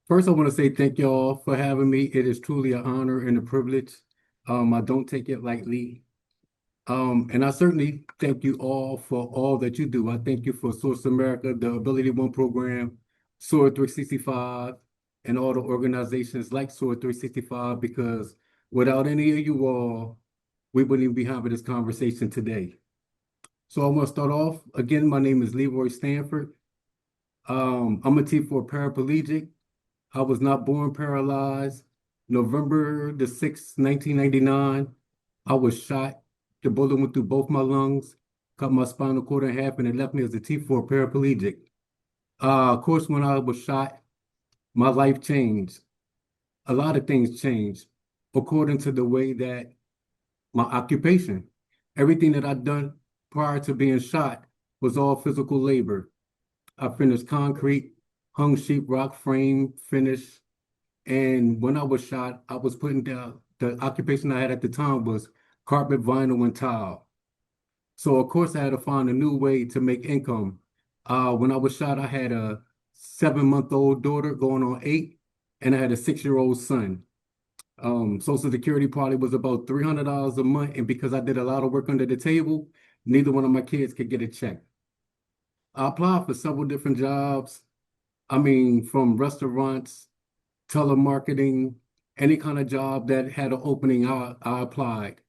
First, I want to say thank y'all for having me. It is truly an honor and a privilege. I don't take it lightly. And I certainly thank you all for all that you do. I thank you for Source America, the Ability One program, SOAR365, and all the organizations like SOAR365, because without any of you all, we wouldn't even be having this conversation today. So I want to start off. Again, my name is Leroy Stanford. I'm a T4 paraplegic. I was not born paralyzed. November the 6th, 1999, I was shot. The bullet went through both my lungs, cut my spinal cord in half, and it left me as a T4 paraplegic. Of course, when I was shot, my life changed. A lot of things changed according to the way that my occupation, everything that I'd done prior to being shot was all physical labor. I finished concrete, hung sheetrock, frame, finish. And when I was shot, I was putting down the occupation I had at the time was carpet, vinyl, and tile. So of course I had to find a new way to make income. When I was shot, I had a 7-month-old daughter going on 8, and I had a 6-year-old son. Social Security probably was about $300 a month, and because I did a lot of work under the table, neither one of my kids could get a check. I applied for several different jobs. I mean, from restaurants, telemarketing, any kind of job that had an opening, I applied.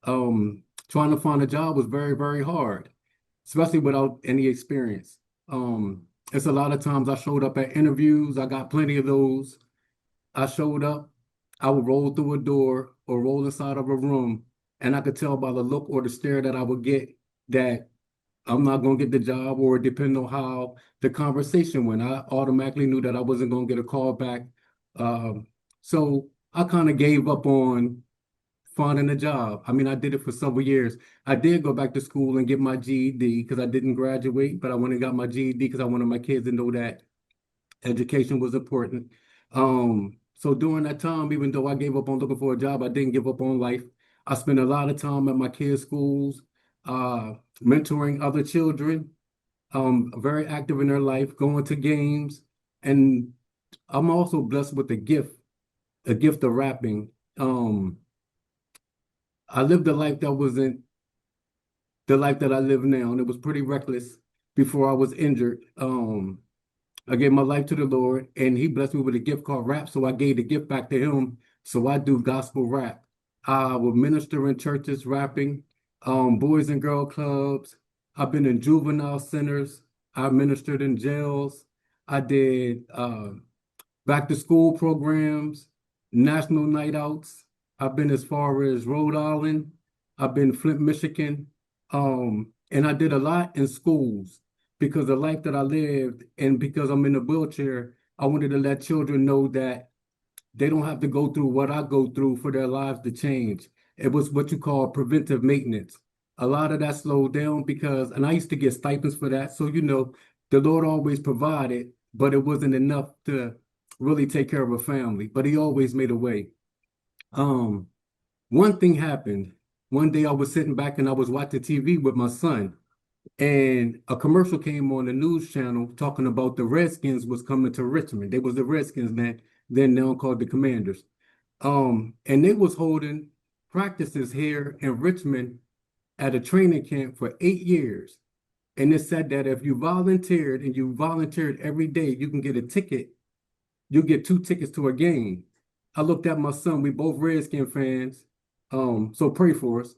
Trying to find a job was very, very hard, especially without any experience. It's a lot of times I showed up at interviews. I got plenty of those. I showed up, I would roll through a door or roll inside of a room, and I could tell by the look or the stare that I would get that I'm not going to get the job, or depending on how the conversation went, I automatically knew that I wasn't going to get a call back. So I kind of gave up on finding a job. I mean, I did it for several years. I did go back to school and get my GED because I didn't graduate, but I went and got my GED because I wanted my kids to know that education was important. So during that time, even though I gave up on looking for a job, I didn't give up on life. I spent a lot of time at my kids' schools, mentoring other children, very active in their life, going to games. And I'm also blessed with a gift of rapping. I lived a life that wasn't the life that I live now, and it was pretty reckless before I was injured. I gave my life to the Lord, and He blessed me with a gift called rap, so I gave the gift back to Him. So I do gospel rap. I will minister in churches rapping, boys and girl clubs. I've been in juvenile centers. I ministered in jails. I did back to school programs, national night outs. I've been as far as Rhode Island. I've been Flint, Michigan. And I did a lot in schools because the life that I lived and because I'm in a wheelchair, I wanted to let children know that they don't have to go through what I go through for their lives to change. It was what you call preventive maintenance. A lot of that slowed down because, and I used to get stipends for that. So, the Lord always provided, but it wasn't enough to really take care of a family, but He always made a way. Um, One thing happened. One day I was sitting back and I was watching TV with my son, and a commercial came on the news channel talking about the Redskins was coming to Richmond. They was the Redskins then now called the Commanders. And they was holding practices here in Richmond at a training camp for 8 years. And it said that if you volunteered and you volunteered every day, you can get a ticket. You get 2 tickets to a game. I looked at my son. We both Redskin fans. So pray for us.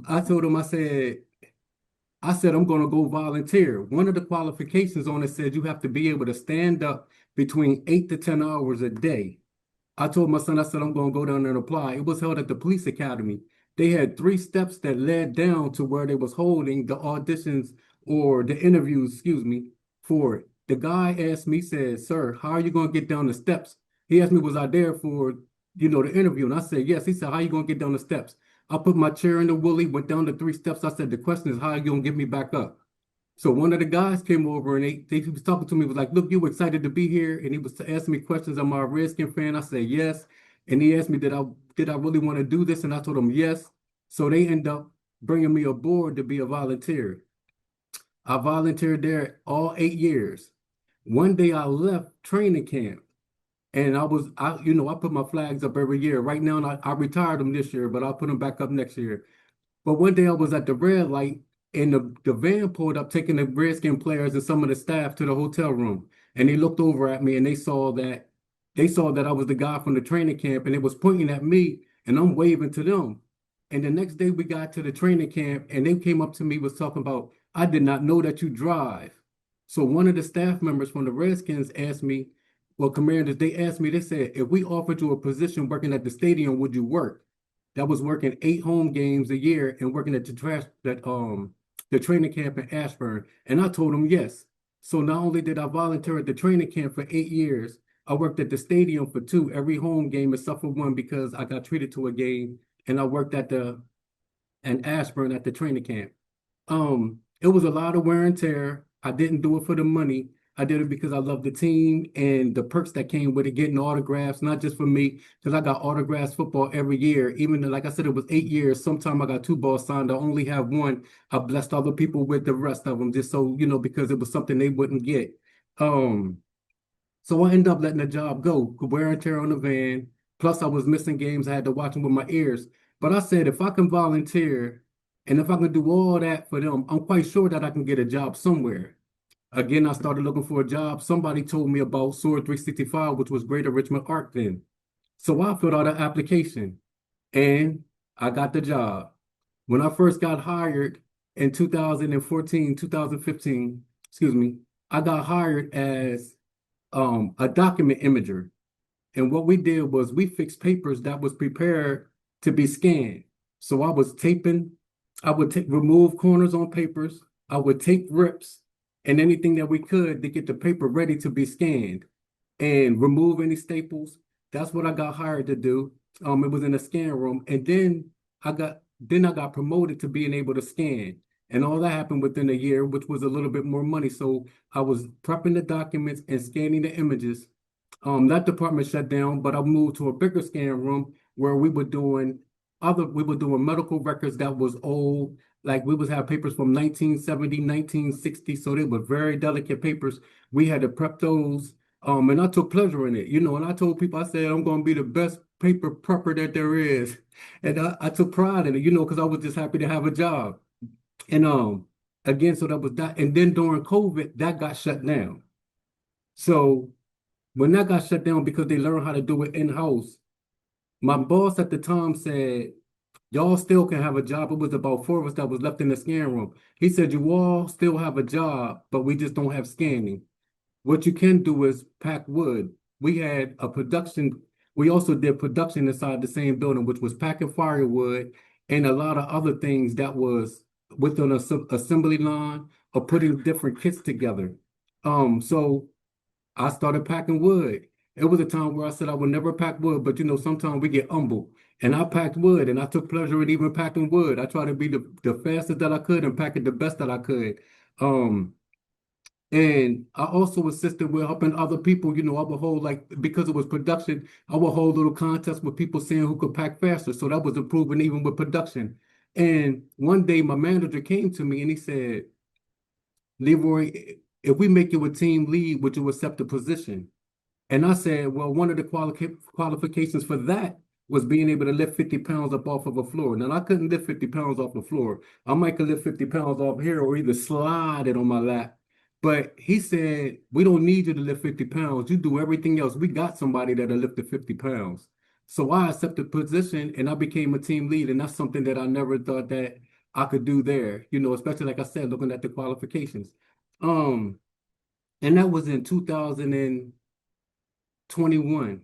I told him, I said, I'm going to go volunteer. One of the qualifications on it said you have to be able to stand up between 8 to 10 hours a day. I told my son, I said, I'm going to go down there and apply. It was held at the police academy. They had 3 steps that led down to where they was holding the auditions or the interviews, excuse me, for it. The guy asked me, said, sir, how are you going to get down the steps? He asked me, was I there for, the interview? And I said, yes. He said, how are you going to get down the steps? I put my chair in the wheelie, went down the 3 steps. I said, the question is, how are you going to get me back up? So one of the guys came over and he was talking to me, was like, look, you excited to be here? And he was asking me questions. Am I a Redskin fan? I said, yes. And he asked me, did I really want to do this? And I told him, yes. So they end up bringing me aboard to be a volunteer. I volunteered there all 8 years. One day I left training camp And I put my flags up every year. Right now, I retired them this year, but I'll put them back up next year. But one day I was at the red light and the van pulled up taking the Redskin players and some of the staff to the hotel room. And they looked over at me and they saw that I was the guy from the training camp and it was pointing at me and I'm waving to them. And the next day we got to the training camp and they came up to me was talking about, I did not know that you drive. So one of the staff members from the Redskins asked me, well, Commanders, they asked me, they said, if we offered you a position working at the stadium, would you work? That was working 8 home games a year and working at the training camp in Ashburn. And I told them yes. So not only did I volunteer at the training camp for 8 years, I worked at the stadium for 2, every home game except for one because I got treated to a game, and I worked at the and Ashburn at the training camp. It was a lot of wear and tear. I didn't do it for the money. I did it because I love the team and the perks that came with it, getting autographs, not just for me, because I got autographs football every year. Even though, like I said, it was 8 years. Sometimes I got 2 balls signed. I only have one. I blessed other people with the rest of them, just so, because it was something they wouldn't get. Um, so I ended up letting the job go, wear and tear on the van. Plus, I was missing games. I had to watch them with my ears. But I said, if I can volunteer and if I can do all that for them, I'm quite sure that I can get a job somewhere. Again, I started looking for a job. Somebody told me about SOAR365, which was Greater Richmond Arc then. So I filled out an application and I got the job. When I first got hired in 2014, 2015, excuse me, I got hired as a document imager. And what we did was we fixed papers that was prepared to be scanned. So I was taping, I would remove corners on papers, I would tape rips and anything that we could to get the paper ready to be scanned and remove any staples. That's what I got hired to do. It was in a scan room. And then I got promoted to being able to scan. And all that happened within a year, which was a little bit more money. So I was prepping the documents and scanning the images. That department shut down, but I moved to a bigger scan room where we were doing medical records that was old. Like we would have papers from 1970, 1960. So they were very delicate papers. We had to prep those. And I took pleasure in it, and I told people, I said, I'm going to be the best paper prepper that there is. And I took pride in it, because I was just happy to have a job. And again, so that was that. And then during COVID, that got shut down. So when that got shut down because they learned how to do it in-house, my boss at the time said, y'all still can have a job. It was about 4 of us that was left in the scan room. He said, you all still have a job, but we just don't have scanning. What you can do is pack wood. We had a production. We also did production inside the same building, which was packing firewood and a lot of other things that was within an assembly line or putting different kits together. So I started packing wood. It was a time where I said I would never pack wood, but sometimes we get humble. And I packed wood and I took pleasure in even packing wood. I tried to be the fastest that I could and pack it the best that I could. And I also assisted with helping other people. I would hold, like, because it was production, I would hold little contests with people seeing who could pack faster. So that was improving even with production. And one day my manager came to me and he said, Leroy, if we make you a team lead, would you accept the position? And I said, well, one of the qualifications for that was being able to lift 50 pounds up off of a floor. Now, I couldn't lift 50 pounds off the floor. I might could lift 50 pounds off here or either slide it on my lap. But he said, we don't need you to lift 50 pounds. You do everything else. We got somebody that'll lift the 50 pounds. So I accepted the position and I became a team lead. And that's something that I never thought that I could do there, especially like I said, looking at the qualifications. And that was in 2021.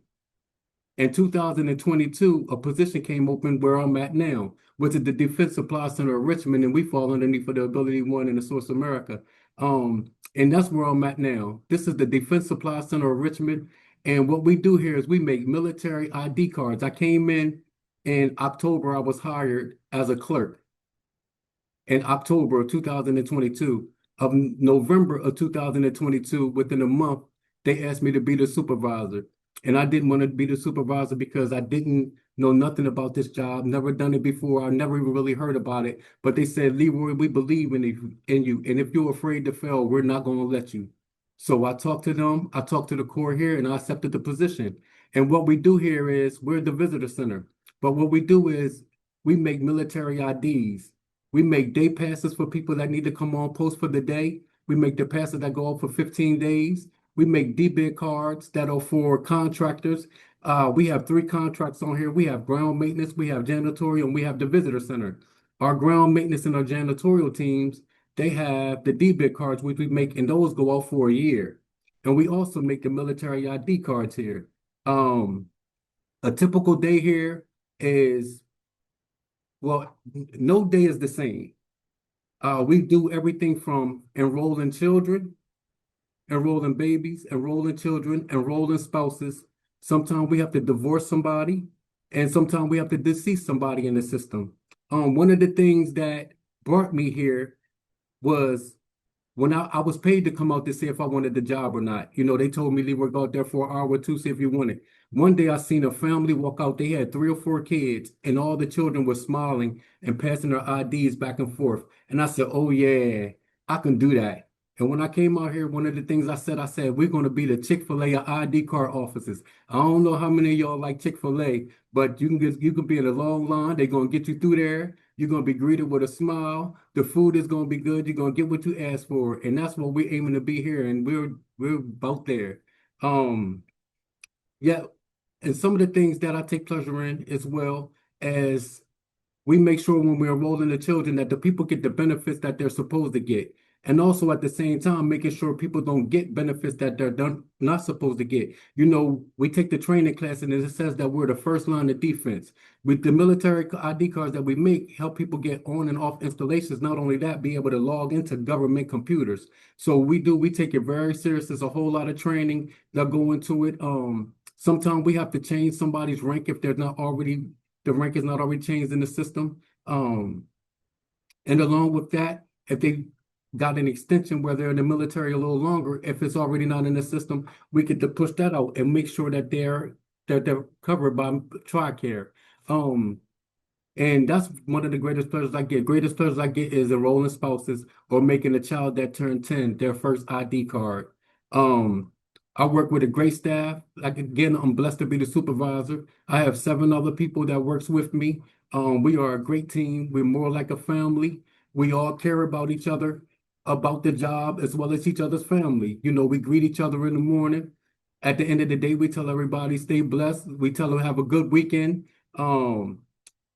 In 2022, a position came open where I'm at now, which is the Defense Supply Center of Richmond, and we fall underneath for the Ability One and the SourceAmerica. And that's where I'm at now. This is the Defense Supply Center of Richmond, and what we do here is we make military ID cards. I came in October. I was hired as a clerk in October of 2022. Of November of 2022, within a month, they asked me to be the supervisor. And I didn't want to be the supervisor because I didn't know nothing about this job, never done it before. I never even really heard about it. But they said, Leroy, we believe in you. And if you're afraid to fail, we're not going to let you. So I talked to them, I talked to the core here, and I accepted the position. And what we do here is we're the visitor center. But what we do is we make military IDs. We make day passes for people that need to come on post for the day. We make the passes that go out for 15 days. We make D-bid cards that are for contractors. We have three contracts on here. We have ground maintenance, we have janitorial, and we have the visitor center. Our ground maintenance and our janitorial teams, they have the D-bid cards, which we make, and those go out for a year. And we also make the military ID cards here. Um, a typical day here is, well, no day is the same. We do everything from enrolling children, enrolling babies, enrolling children, enrolling spouses. Sometimes we have to divorce somebody, and sometimes we have to decease somebody in the system. One of the things that brought me here was when I was paid to come out to see if I wanted the job or not. You know, they told me, Leroy, go out there for an hour or two, see if you want it. One day I seen a family walk out. They had 3 or 4 kids, and all the children were smiling and passing their IDs back and forth. And I said, oh, yeah, I can do that. And when I came out here, one of the things I said, we're going to be the Chick-fil-A of ID card offices. I don't know how many of y'all like Chick-fil-A, but you can be in a long line. They're going to get you through there. You're going to be greeted with a smile. The food is going to be good. You're going to get what you asked for. And that's what we're aiming to be here. And we're about there. Um, yeah. And some of the things that I take pleasure in as well as we make sure when we're enrolling the children that the people get the benefits that they're supposed to get. And also at the same time, making sure people don't get benefits that they're not supposed to get. You know, we take the training class and it says that we're the first line of defense. With the military ID cards that we make, help people get on and off installations. Not only that, be able to log into government computers. So we take it very serious. There's a whole lot of training that go into it. Sometimes we have to change somebody's rank if they're not already the rank is not already changed in the system. And along with that, if they got an extension where they're in the military a little longer, if it's already not in the system, we get to push that out and make sure that they're covered by TRICARE. And that's one of the greatest pleasures I get. Greatest pleasures I get is enrolling spouses or making a child that turned 10 their first ID card. Um, I work with a great staff. Like again, I'm blessed to be the supervisor. I have 7 other people that works with me. We are a great team. We're more like a family. We all care about each other, about the job, as well as each other's family. You know, we greet each other in the morning. At the end of the day, we tell everybody stay blessed. We tell them have a good weekend. And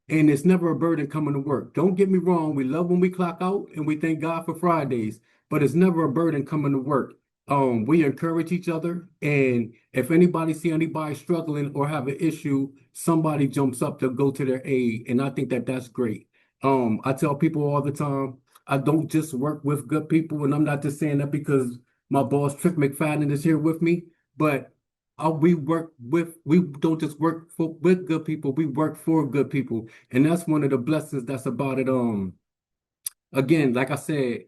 it's never a burden coming to work. Don't get me wrong. We love when we clock out and we thank God for Fridays, but it's never a burden coming to work. We encourage each other. And if anybody see anybody struggling or have an issue, somebody jumps up to go to their aid. And I think that that's great. I tell people all the time, I don't just work with good people. And I'm not just saying that because my boss, Trick McFadden, is here with me, but we don't just work with good people, we work for good people. And that's one of the blessings that's about it. Again, like I said,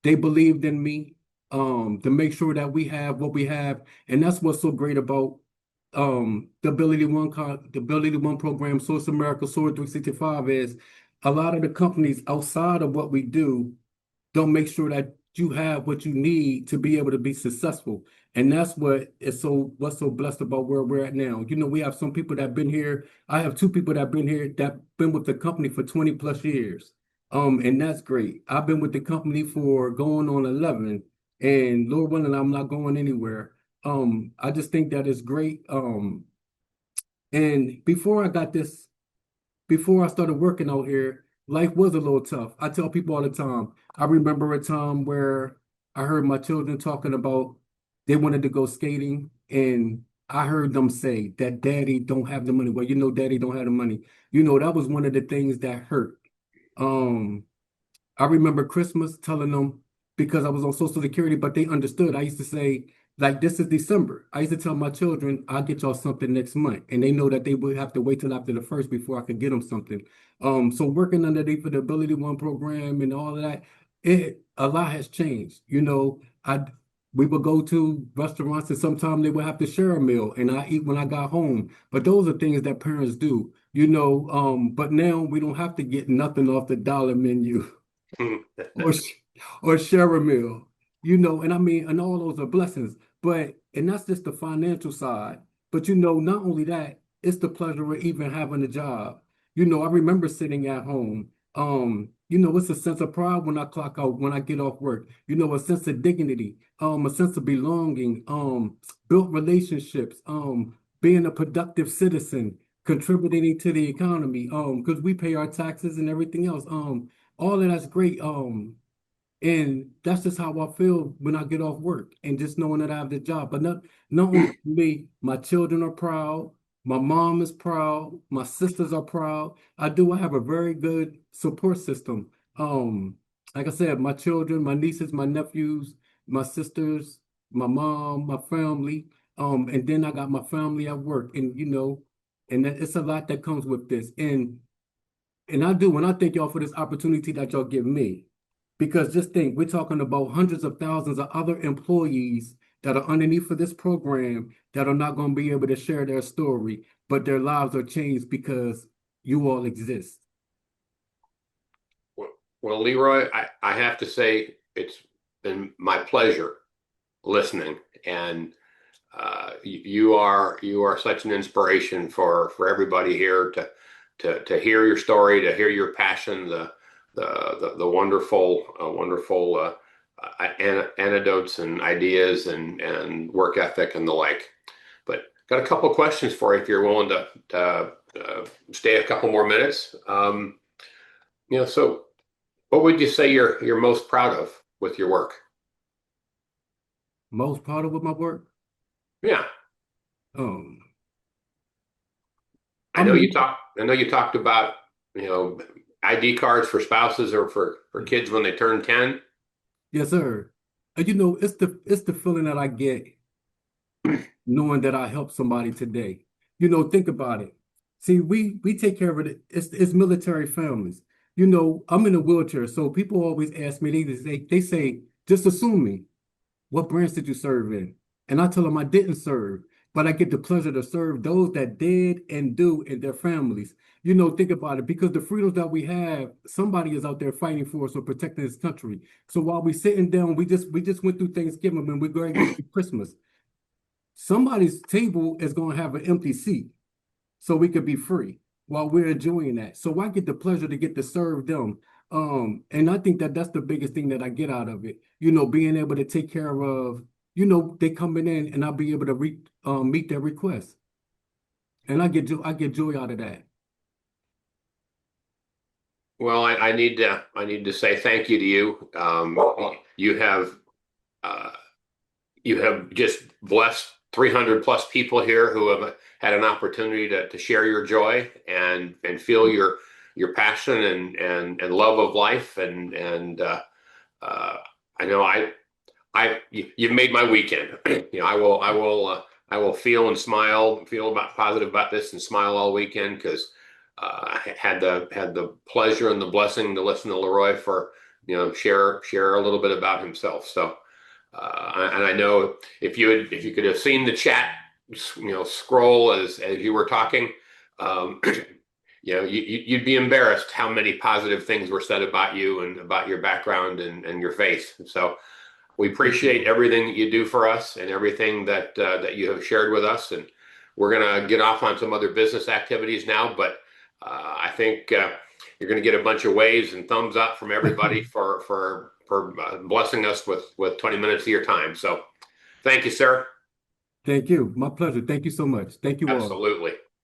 they believed in me to make sure that we have what we have. And that's what's so great about the Ability One program, Source America, SOAR365 is a lot of the companies outside of what we do don't make sure that you have what you need to be able to be successful. And that's what's so blessed about where we're at now. You know, we have some people that have been here. I have 2 people that have been here that been with the company for 20 plus years. And that's great. I've been with the company for going on 11, and Lord willing, I'm not going anywhere. I just think that is great. And before I started working out here, life was a little tough. I tell people all the time. I remember a time where I heard my children talking about they wanted to go skating, and I heard them say that daddy don't have the money. Well, you know, daddy don't have the money. You know, that was one of the things that hurt. Um, I remember Christmas telling them because I was on Social Security, but they understood. I used to say, like, this is December. I used to tell my children, I'll get y'all something next month. And they know that they would have to wait till after the first before I could get them something. So working underneath the Ability One program and all of that, a lot has changed. You know, we would go to restaurants and sometimes they would have to share a meal and I eat when I got home. But those are things that parents do, you know. But now we don't have to get nothing off the dollar menu or or share a meal. And I mean, and all those are blessings. And that's just the financial side. But not only that, it's the pleasure of even having a job. I remember sitting at home. It's a sense of pride when I clock out, when I get off work. A sense of dignity, a sense of belonging, built relationships, being a productive citizen, contributing to the economy, because we pay our taxes and everything else. All of that's great. And that's just how I feel when I get off work and just knowing that I have the job. But not only me, my children are proud, my mom is proud, my sisters are proud. I have a very good support system. Like I said, my children, my nieces, my nephews, my sisters, my mom, my family. And then I got my family at work, and it's a lot that comes with this. And I thank y'all for this opportunity that y'all give me. Because just think, we're talking about hundreds of thousands of other employees that are underneath of this program that are not going to be able to share their story, but their lives are changed because you all exist. Well, Leroy, I have to say it's been my pleasure listening, and you are such an inspiration for everybody here to hear your story, to hear your passion, the wonderful anecdotes and ideas and work ethic and the like. But got a couple of questions for you if you're willing to stay a couple more minutes. So what would you say you're most proud of with your work? Most proud of with my work? Yeah. Um, I know you talked about, ID cards for spouses or for kids when they turn 10. yes, sir. And it's the feeling that I get knowing that I helped somebody today. Think about it. See, we take care of it. It's military families. I'm in a wheelchair, so people always ask me. They say, just assume me. What branch did you serve in? And I tell them I didn't serve, but I get the pleasure to serve those that did and do and their families. Think about it, because the freedoms that we have, somebody is out there fighting for us or protecting this country. So while we sitting down, we just went through Thanksgiving and we're going to get through Christmas. Somebody's table is going to have an empty seat so we could be free while we're enjoying that. So I get the pleasure to get to serve them. And I think that that's the biggest thing that I get out of it. Being able to take care of, they coming in and I'll be able to meet their requests. And I get joy out of that. Well, I need to say thank you to you. You have uh, you have just blessed 300 plus people here who have had an opportunity to share your joy and feel your passion and love of life I know you've made my weekend. I will feel and feel positive about this and smile all weekend because I had the pleasure and the blessing to listen to Leroy for share a little bit about himself. So and I know if you could have seen the chat scroll as you were talking, you'd be embarrassed how many positive things were said about you and about your background and your faith. So we appreciate everything that you do for us and everything that you have shared with us. And we're gonna get off on some other business activities now, but I think you're gonna get a bunch of waves and thumbs up from everybody for blessing us with 20 minutes of your time. So thank you, sir. Thank you. My pleasure. Thank you so much. Thank you all. Absolutely.